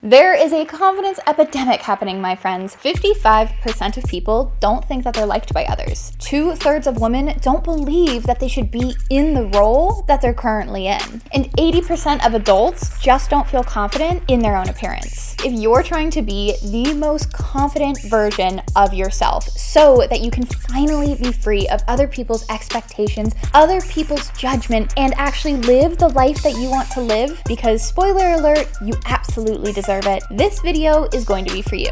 There is a confidence epidemic happening, my friends. 55% of people don't think that they're liked by others. 2/3 of women don't believe that they should be in the role that they're currently in. And 80% of adults just don't feel confident in their own appearance. If you're trying to be the most confident version of yourself so that you can finally be free of other people's expectations, other people's judgment, and actually live the life that you want to live, because spoiler alert, you absolutely deserve it, this video is going to be for you.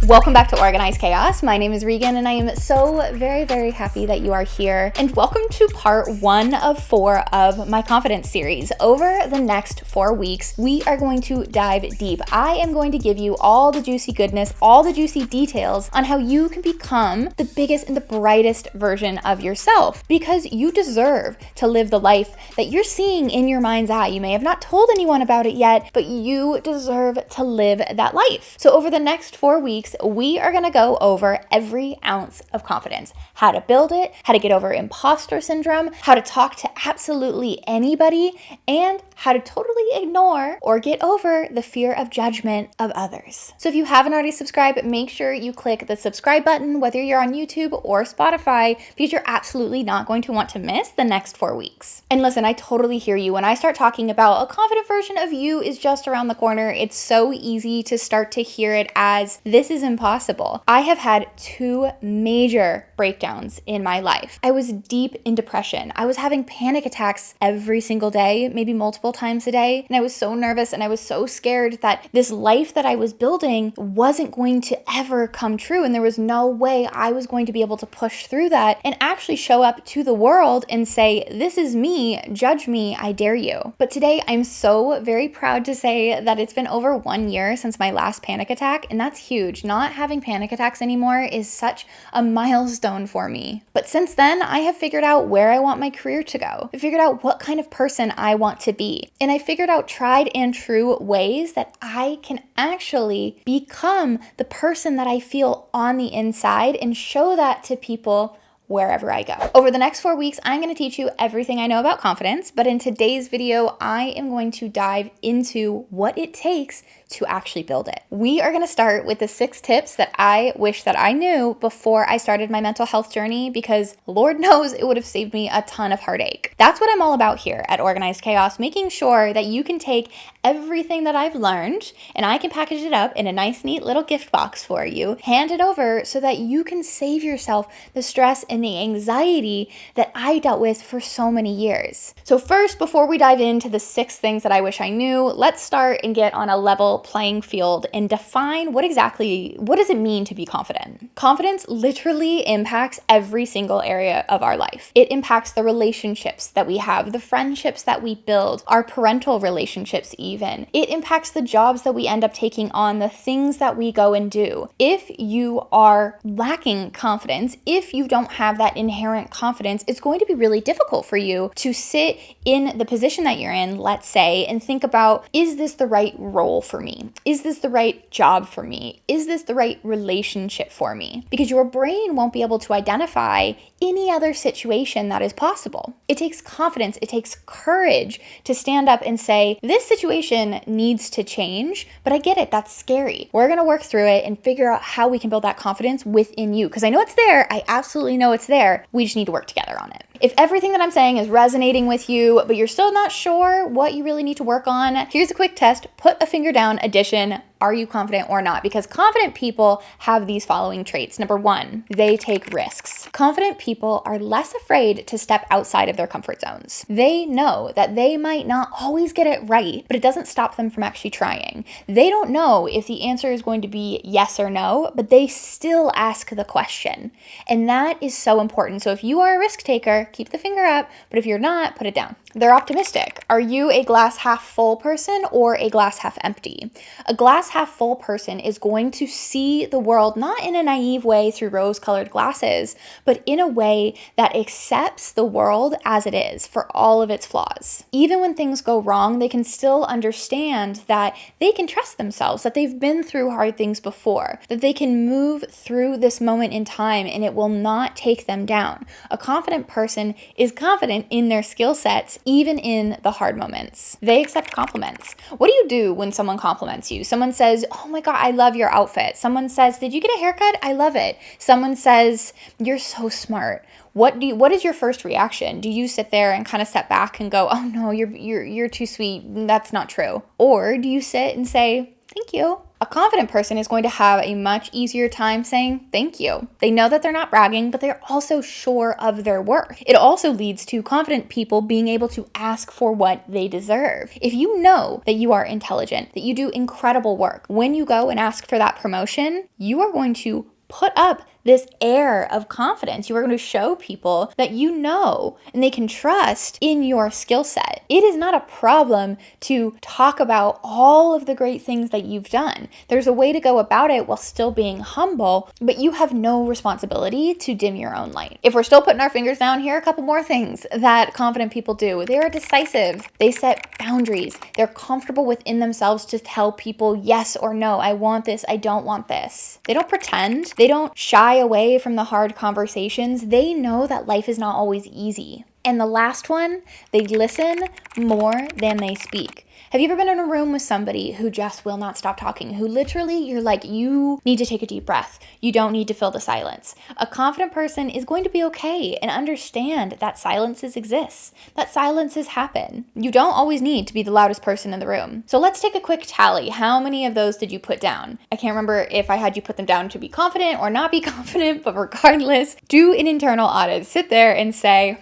Welcome back to Organized Chaos. My name is Regan and I am so very happy that you are here. And welcome to part 1 of 4 of my confidence series. Over the next 4 weeks, we are going to dive deep. I am going to give you all the juicy goodness, all the juicy details on how you can become the biggest and the brightest version of yourself, because you deserve to live the life that you're seeing in your mind's eye. You may have not told anyone about it yet, but you deserve to live that life. So over the next 4 weeks, we are going to go over every ounce of confidence, how to build it, how to get over imposter syndrome, how to talk to absolutely anybody, and how to totally ignore or get over the fear of judgment of others. So if you haven't already subscribed, make sure you click the subscribe button, whether you're on YouTube or Spotify, because you're absolutely not going to want to miss the next 4 weeks. And listen, I totally hear you. When I start talking about a confident version of you is just around the corner, it's so easy to start to hear it as this is impossible. I have had 2 major breakdowns in my life. I was deep in depression. I was having panic attacks every single day, maybe multiple times a day. And I was so nervous and I was so scared that this life that I was building wasn't going to ever come true. And there was no way I was going to be able to push through that and actually show up to the world and say, this is me, judge me, I dare you. But today I'm so very proud to say that it's been over 1 year since my last panic attack. And that's huge. Not having panic attacks anymore is such a milestone for me. But since then, I have figured out where I want my career to go. I figured out what kind of person I want to be. And I figured out tried and true ways that I can actually become the person that I feel on the inside and show that to people wherever I go. Over the next 4 weeks, I'm going to teach you everything I know about confidence, but in today's video, I am going to dive into what it takes to actually build it. We are going to start with the 6 tips that I wish that I knew before I started my mental health journey, because Lord knows it would have saved me a ton of heartache. That's what I'm all about here at Organized Chaos, making sure that you can take everything that I've learned and I can package it up in a nice, neat little gift box for you, hand it over so that you can save yourself the stress and the anxiety that I dealt with for so many years. So first, before we dive into the 6 things that I wish I knew, let's start and get on a level playing field and define what does it mean to be confident? Confidence literally impacts every single area of our life. It impacts the relationships that we have, the friendships that we build, our parental relationships even. It impacts the jobs that we end up taking on, the things that we go and do. If you are lacking confidence, if you don't have that inherent confidence, it's going to be really difficult for you to sit in the position that you're in, let's say, and think about, is this the right role for me? Is this the right job for me? Is this the right relationship for me? Because your brain won't be able to identify any other situation that is possible. It takes confidence, it takes courage to stand up and say, this situation needs to change, but I get it, that's scary. We're gonna work through it and figure out how we can build that confidence within you. Because I know it's there, I absolutely know it's there. We just need to work together on it. If everything that I'm saying is resonating with you, but you're still not sure what you really need to work on, here's a quick test. Put a finger down addition. Are you confident or not? Because confident people have these following traits. Number 1, they take risks. Confident people are less afraid to step outside of their comfort zones. They know that they might not always get it right, but it doesn't stop them from actually trying. They don't know if the answer is going to be yes or no, but they still ask the question. And that is so important. So if you are a risk taker, keep the finger up, but if you're not, put it down. They're optimistic. Are you a glass half full person or a glass half empty? A glass half full person is going to see the world not in a naive way through rose-colored glasses, but in a way that accepts the world as it is for all of its flaws. Even when things go wrong, they can still understand that they can trust themselves, that they've been through hard things before, that they can move through this moment in time and it will not take them down. A confident person is confident in their skill sets, even in the hard moments. They accept compliments. What do you do when someone compliments you? Someone says, "Oh my God, I love your outfit." Someone says, "Did you get a haircut? I love it." Someone says, "You're so smart." What is your first reaction? Do you sit there and kind of step back and go, "Oh no, you're too sweet. That's not true." Or do you sit and say, "Thank you"? A confident person is going to have a much easier time saying thank you. They know that they're not bragging, but they're also sure of their worth. It also leads to confident people being able to ask for what they deserve. If you know that you are intelligent, that you do incredible work, when you go and ask for that promotion, you are going to put up this air of confidence. You are going to show people that you know and they can trust in your skill set. It is not a problem to talk about all of the great things that you've done. There's a way to go about it while still being humble, but you have no responsibility to dim your own light. If we're still putting our fingers down, here are a couple more things that confident people do. They are decisive. They set boundaries. They're comfortable within themselves to tell people yes or no. I want this. I don't want this. They don't pretend. They don't shy away from the hard conversations. They know that life is not always easy. And the last one, they listen more than they speak. Have you ever been in a room with somebody who just will not stop talking, who literally you're like, you need to take a deep breath. You don't need to fill the silence. A confident person is going to be okay and understand that silences exist, that silences happen. You don't always need to be the loudest person in the room. So let's take a quick tally. How many of those did you put down? I can't remember if I had you put them down to be confident or not be confident, but regardless, do an internal audit. Sit there and say,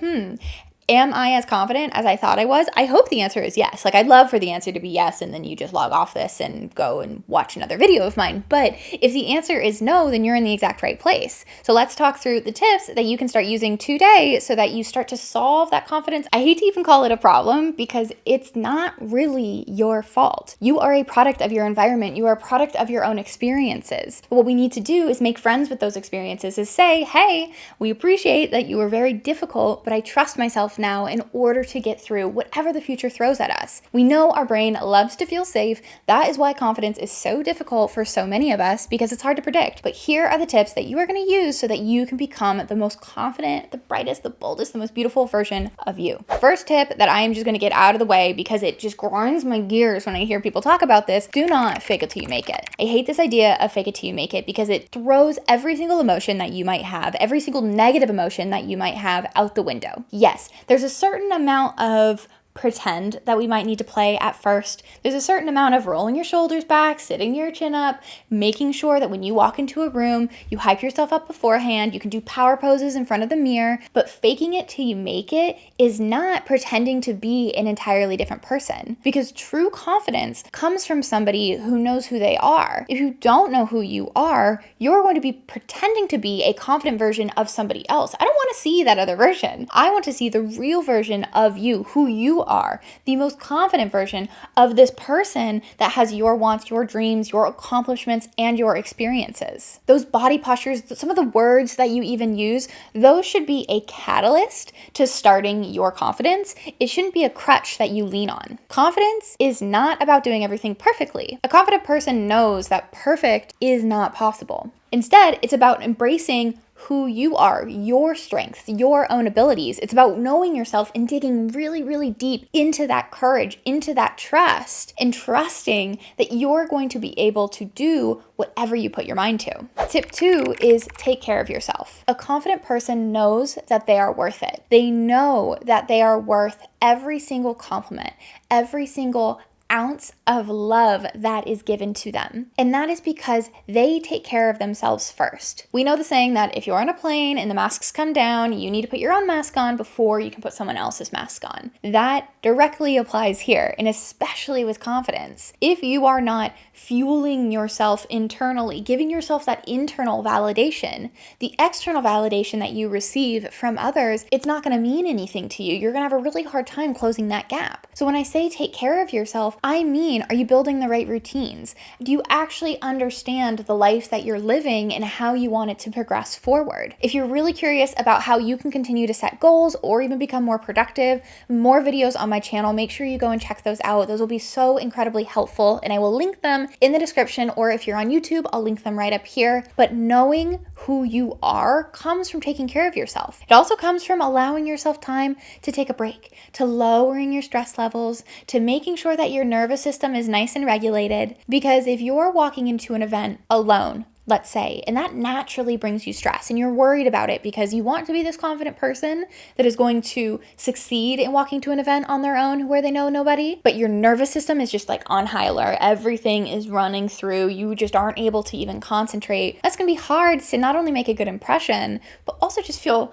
am I as confident as I thought I was? I hope the answer is yes. Like, I'd love for the answer to be yes, and then you just log off this and go and watch another video of mine. But if the answer is no, then you're in the exact right place. So let's talk through the tips that you can start using today so that you start to solve that confidence. I hate to even call it a problem because it's not really your fault. You are a product of your environment. You are a product of your own experiences. But what we need to do is make friends with those experiences, is say, hey, we appreciate that you were very difficult, but I trust myself now in order to get through whatever the future throws at us. We know our brain loves to feel safe. That is why confidence is so difficult for so many of us, because it's hard to predict. But here are the tips that you are going to use so that you can become the most confident, the brightest, the boldest, the most beautiful version of you. First tip that I am just going to get out of the way because it just grinds my gears when I hear people talk about this: do not fake it till you make it. I hate this idea of fake it till you make it because it throws every single emotion that you might have, every single negative emotion that you might have, out the window. Yes, there's a certain amount of pretend that we might need to play at first. There's a certain amount of rolling your shoulders back, sitting your chin up, making sure that when you walk into a room, you hype yourself up beforehand. You can do power poses in front of the mirror, but faking it till you make it is not pretending to be an entirely different person, because true confidence comes from somebody who knows who they are. If you don't know who you are, you're going to be pretending to be a confident version of somebody else. I don't want to see that other version. I want to see the real version of you, who you are, the most confident version of this person that has your wants, your dreams, your accomplishments, and your experiences. Those body postures, some of the words that you even use, those should be a catalyst to starting your confidence. It shouldn't be a crutch that you lean on. Confidence is not about doing everything perfectly. A confident person knows that perfect is not possible. Instead, it's about embracing who you are, your strengths, your own abilities. It's about knowing yourself and digging really, really deep into that courage, into that trust, and trusting that you're going to be able to do whatever you put your mind to. Tip 2 is take care of yourself. A confident person knows that they are worth it. They know that they are worth every single compliment, every single ounce of love that is given to them. And that is because they take care of themselves first. We know the saying that if you're on a plane and the masks come down, you need to put your own mask on before you can put someone else's mask on. That directly applies here, and especially with confidence. If you are not fueling yourself internally, giving yourself that internal validation, the external validation that you receive from others, it's not going to mean anything to you. You're going to have a really hard time closing that gap. So when I say take care of yourself, I mean, are you building the right routines? Do you actually understand the life that you're living and how you want it to progress forward? If you're really curious about how you can continue to set goals or even become more productive, more videos on my channel, make sure you go and check those out. Those will be so incredibly helpful, and I will link them in the description, or if you're on YouTube, I'll link them right up here. But knowing who you are comes from taking care of yourself. It also comes from allowing yourself time to take a break, to lowering your stress levels, to making sure that your nervous system is nice and regulated. Because if you're walking into an event alone, let's say, and that naturally brings you stress and you're worried about it because you want to be this confident person that is going to succeed in walking to an event on their own where they know nobody, but your nervous system is just like on high alert. Everything is running through. You just aren't able to even concentrate. That's going to be hard to not only make a good impression, but also just feel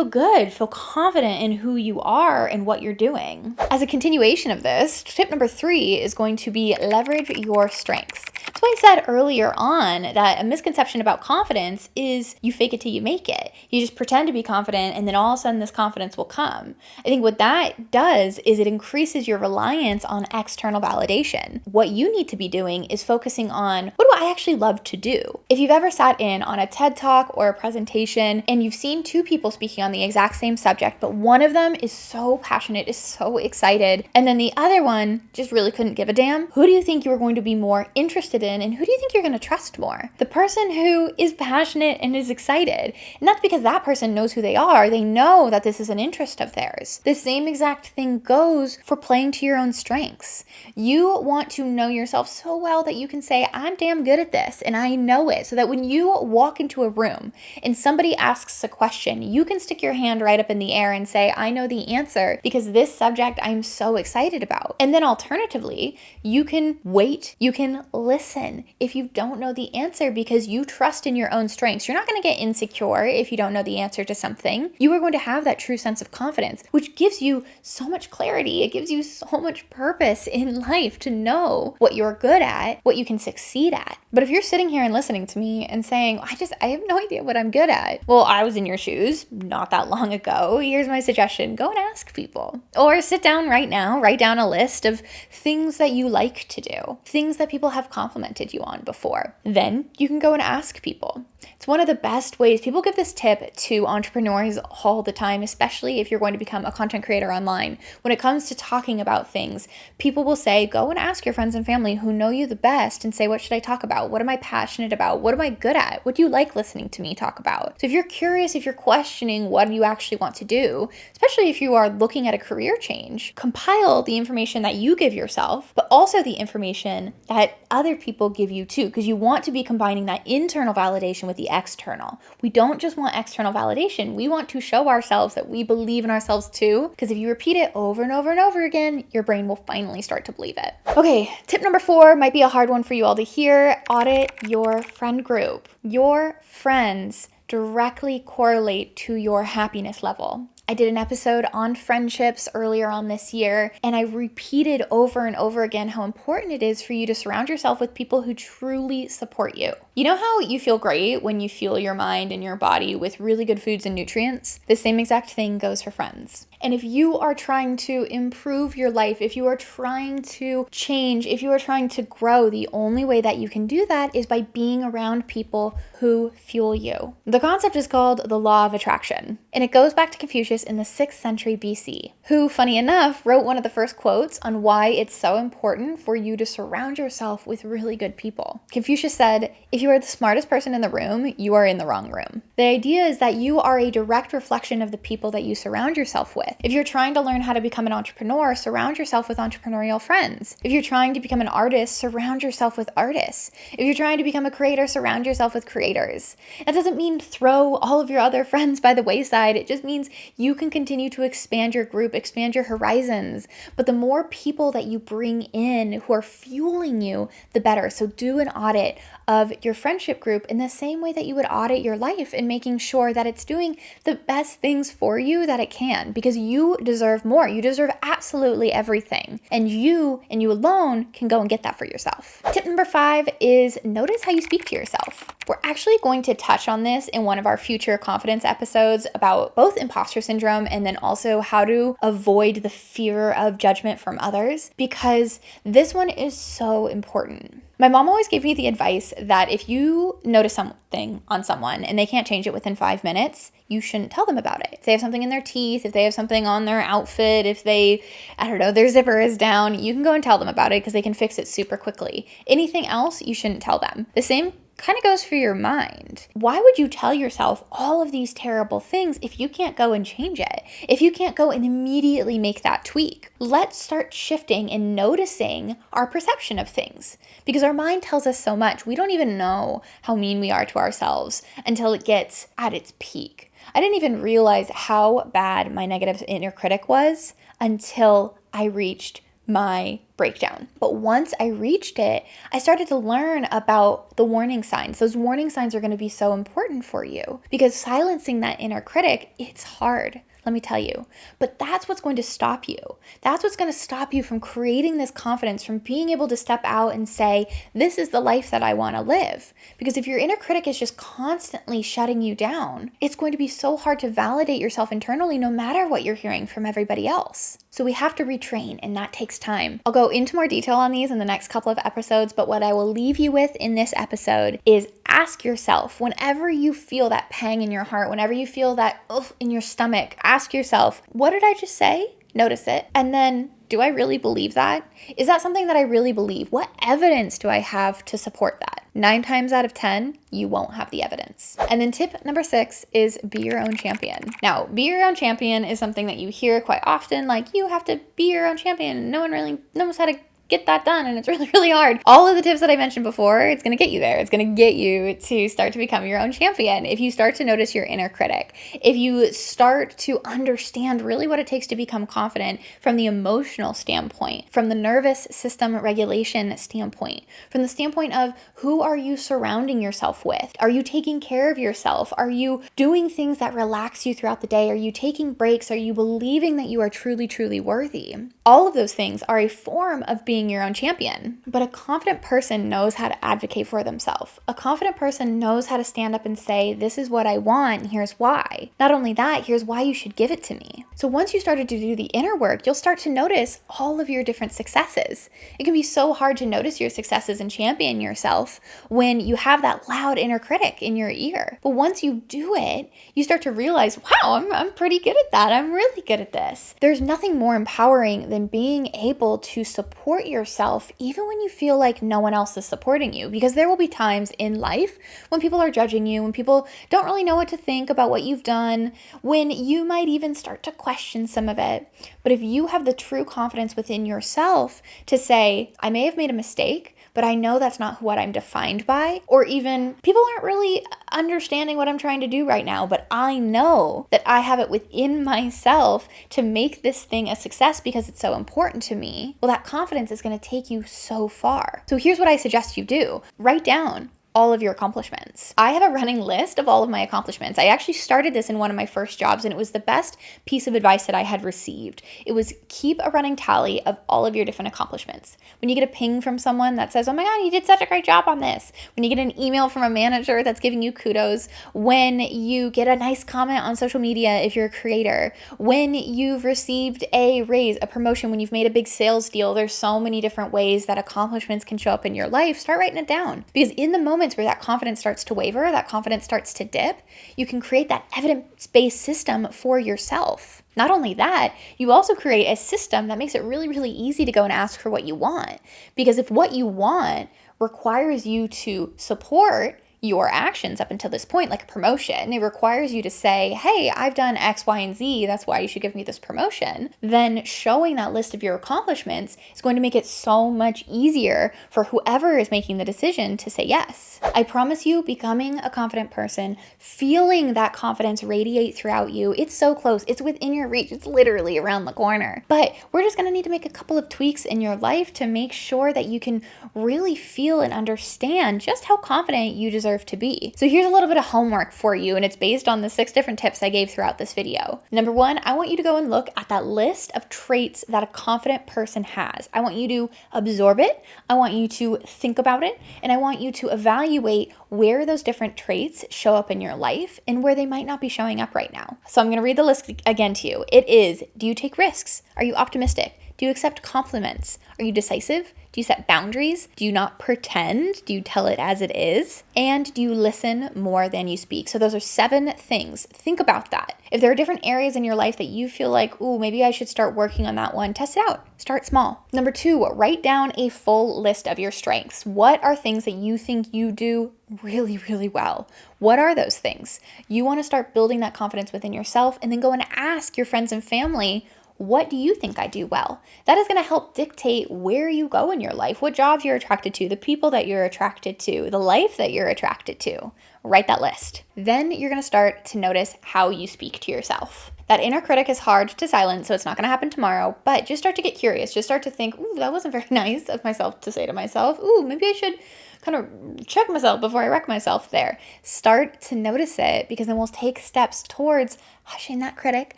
good, feel confident in who you are and what you're doing. As a continuation of this, tip number 3 is going to be leverage your strengths. That's why I said earlier on that a misconception about confidence is you fake it till you make it. You just pretend to be confident and then all of a sudden this confidence will come. I think what that does is it increases your reliance on external validation. What you need to be doing is focusing on, what do I actually love to do? If you've ever sat in on a TED Talk or a presentation and you've seen two people speaking on the exact same subject, but one of them is so passionate, is so excited, and then the other one just really couldn't give a damn, who do you think you are going to be more interested in, and who do you think you're going to trust more? The person who is passionate and is excited. And that's because that person knows who they are. They know that this is an interest of theirs. The same exact thing goes for playing to your own strengths. You want to know yourself so well that you can say, I'm damn good at this and I know it, so that when you walk into a room and somebody asks a question, you can stick your hand right up in the air and say, I know the answer because this subject I'm so excited about. And then alternatively, you can wait, you can listen if you don't know the answer because you trust in your own strengths. You're not going to get insecure if you don't know the answer to something. You are going to have that true sense of confidence, which gives you so much clarity. It gives you so much purpose in life to know what you're good at, what you can succeed at. But if you're sitting here and listening to me and saying, I have no idea what I'm good at. Well, I was in your shoes not that long ago. Here's my suggestion. Go and ask people. Or sit down right now, write down a list of things that you like to do, things that people have complimented you on before. Then you can go and ask people. It's one of the best ways. People give this tip to entrepreneurs all the time, especially if you're going to become a content creator online. When it comes to talking about things, people will say, go and ask your friends and family who know you the best and say, what should I talk about? What am I passionate about? What am I good at? What do you like listening to me talk about? So if you're curious, if you're questioning what you actually want to do, especially if you are looking at a career change, compile the information that you give yourself, but also the information that other people give you too, because you want to be combining that internal validation with the external. We don't just want external validation. We want to show ourselves that we believe in ourselves too, because if you repeat it over and over and over again, your brain will finally start to believe it. Okay, tip number 4 might be a hard one for you all to hear. Audit your friend group. Your friends directly correlate to your happiness level. I did an episode on friendships earlier on this year, and I repeated over and over again how important it is for you to surround yourself with people who truly support you. You know how you feel great when you fuel your mind and your body with really good foods and nutrients? The same exact thing goes for friends. And if you are trying to improve your life, if you are trying to change, if you are trying to grow, the only way that you can do that is by being around people who fuel you. The concept is called the law of attraction, and it goes back to Confucius in the 6th century BC, who, funny enough, wrote one of the first quotes on why it's so important for you to surround yourself with really good people. Confucius said, if you are the smartest person in the room, you are in the wrong room. The idea is that you are a direct reflection of the people that you surround yourself with. with. If you're trying to learn how to become an entrepreneur, surround yourself with entrepreneurial friends. If you're trying to become an artist, surround yourself with artists. If you're trying to become a creator, surround yourself with creators. That doesn't mean throw all of your other friends by the wayside. It just means you can continue to expand your group, expand your horizons. But the more people that you bring in who are fueling you, the better. So do an audit of your friendship group in the same way that you would audit your life and making sure that it's doing the best things for you that it can, because you deserve more. You deserve absolutely everything. And you alone can go and get that for yourself. Tip number 5 is notice how you speak to yourself. We're actually going to touch on this in one of our future confidence episodes about both imposter syndrome and then also how to avoid the fear of judgment from others, because this one is so important. My mom always gave me the advice that if you notice something on someone and they can't change it within 5 minutes, you shouldn't tell them about it. If they have something in their teeth, if they have something on their outfit, if they, their zipper is down, you can go and tell them about it because they can fix it super quickly. Anything else, you shouldn't tell them. The same kind of goes for your mind. Why would you tell yourself all of these terrible things if you can't go and change it? If you can't go and immediately make that tweak? Let's start shifting and noticing our perception of things, because our mind tells us so much. We don't even know how mean we are to ourselves until it gets at its peak. I didn't even realize how bad my negative inner critic was until I reached my breakdown. But once I reached it, I started to learn about the warning signs. Those warning signs are going to be so important for you, because silencing that inner critic, it's hard. Let me tell you. But that's what's going to stop you. That's what's going to stop you from creating this confidence, from being able to step out and say, this is the life that I want to live. Because if your inner critic is just constantly shutting you down, it's going to be so hard to validate yourself internally no matter what you're hearing from everybody else. So we have to retrain, and that takes time. I'll go into more detail on these in the next couple of episodes, but what I will leave you with in this episode is ask yourself, whenever you feel that pang in your heart, whenever you feel that in your stomach, ask yourself, what did I just say? Notice it. And then, do I really believe that? Is that something that I really believe? What evidence do I have to support that? 9 times out of 10, you won't have the evidence. And then tip number 6 is be your own champion. Now, be your own champion is something that you hear quite often, like you have to be your own champion. No one really knows how to get that done, and it's really, really hard. All of the tips that I mentioned before, it's going to get you there. It's going to get you to start to become your own champion. If you start to notice your inner critic, if you start to understand really what it takes to become confident from the emotional standpoint, from the nervous system regulation standpoint, from the standpoint of who are you surrounding yourself with? Are you taking care of yourself? Are you doing things that relax you throughout the day? Are you taking breaks? Are you believing that you are truly, truly worthy? All of those things are a form of being your own champion. But a confident person knows how to advocate for themselves. A confident person knows how to stand up and say, this is what I want, and here's why. Not only that, here's why you should give it to me. So once you started to do the inner work, you'll start to notice all of your different successes. It can be so hard to notice your successes and champion yourself when you have that loud inner critic in your ear. But once you do it, you start to realize, wow, I'm pretty good at that. I'm really good at this. There's nothing more empowering than being able to support yourself even when you feel like no one else is supporting you, because there will be times in life when people are judging you, when people don't really know what to think about what you've done, when you might even start to question some of it. But if you have the true confidence within yourself to say, I may have made a mistake, but I know that's not what I'm defined by, or even people aren't really understanding what I'm trying to do right now, but I know that I have it within myself to make this thing a success because it's so important to me. Well, that confidence is going to take you so far. So here's what I suggest you do. Write down all of your accomplishments. I have a running list of all of my accomplishments. I actually started this in one of my first jobs, and it was the best piece of advice that I had received. It was keep a running tally of all of your different accomplishments. When you get a ping from someone that says, oh my God, you did such a great job on this. When you get an email from a manager that's giving you kudos. When you get a nice comment on social media if you're a creator. When you've received a raise, a promotion, when you've made a big sales deal. There's so many different ways that accomplishments can show up in your life. Start writing it down, because in the moment where that confidence starts to waver, that confidence starts to dip, you can create that evidence-based system for yourself. Not only that, you also create a system that makes it really, really easy to go and ask for what you want. Because if what you want requires you to support your actions up until this point, like a promotion, it requires you to say, hey, I've done X, Y, and Z, that's why you should give me this promotion. Then showing that list of your accomplishments is going to make it so much easier for whoever is making the decision to say yes. I promise you, becoming a confident person, feeling that confidence radiate throughout you, it's so close, it's within your reach, it's literally around the corner. But we're just gonna need to make a couple of tweaks in your life to make sure that you can really feel and understand just how confident you deserve to be. So here's a little bit of homework for you, and it's based on the 6 different tips I gave throughout this video. Number 1, I want you to go and look at that list of traits that a confident person has. I want you to absorb it, I want you to think about it, and I want you to evaluate where those different traits show up in your life and where they might not be showing up right now. So I'm going to read the list again to you. It is, do you take risks? Are you optimistic? Do you accept compliments? Are you decisive? Do you set boundaries? Do you not pretend? Do you tell it as it is? And do you listen more than you speak? So those are 7 things. Think about that. If there are different areas in your life that you feel like, ooh, maybe I should start working on that one, test it out. Start small. Number 2, write down a full list of your strengths. What are things that you think you do really, really well? What are those things? You want to start building that confidence within yourself, and then go and ask your friends and family, what do you think I do well? That is going to help dictate where you go in your life, what jobs you're attracted to, the people that you're attracted to, the life that you're attracted to. Write that list. Then you're going to start to notice how you speak to yourself. That inner critic is hard to silence, so it's not going to happen tomorrow, but just start to get curious. Just start to think, ooh, that wasn't very nice of myself to say to myself. Ooh, maybe I should kind of check myself before I wreck myself there. Start to notice it, because then we'll take steps towards hushing that critic,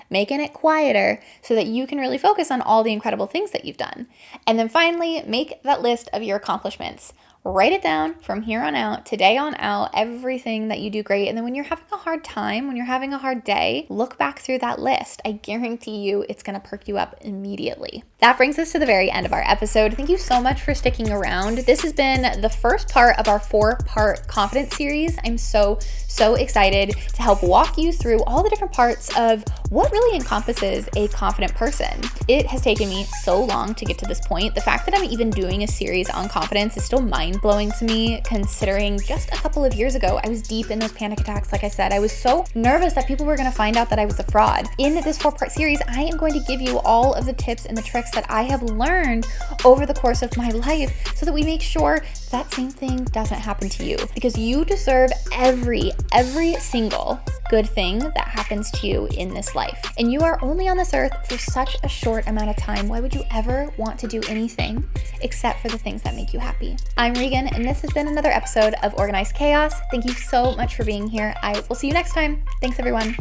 making it quieter so that you can really focus on all the incredible things that you've done. And then finally, make that list of your accomplishments. Write it down from here on out, today on out, everything that you do great. And then when you're having a hard time, when you're having a hard day, look back through that list. I guarantee you it's going to perk you up immediately. That brings us to the very end of our episode. Thank you so much for sticking around. This has been the first part of our 4-part confidence series. I'm so excited to help walk you through all the different parts of what really encompasses a confident person. It has taken me so long to get to this point. The fact that I'm even doing a series on confidence is still mind-blowing to me, considering just a couple of years ago, I was deep in those panic attacks. Like I said, I was so nervous that people were going to find out that I was a fraud. In this 4-part series, I am going to give you all of the tips and the tricks that I have learned over the course of my life so that we make sure that same thing doesn't happen to you, because you deserve every single good thing that happens to you in this life. And you are only on this earth for such a short amount of time. Why would you ever want to do anything except for the things that make you happy? I'm Regan, and this has been another episode of Organized Chaos. Thank you so much for being here. I will see you next time. Thanks, everyone.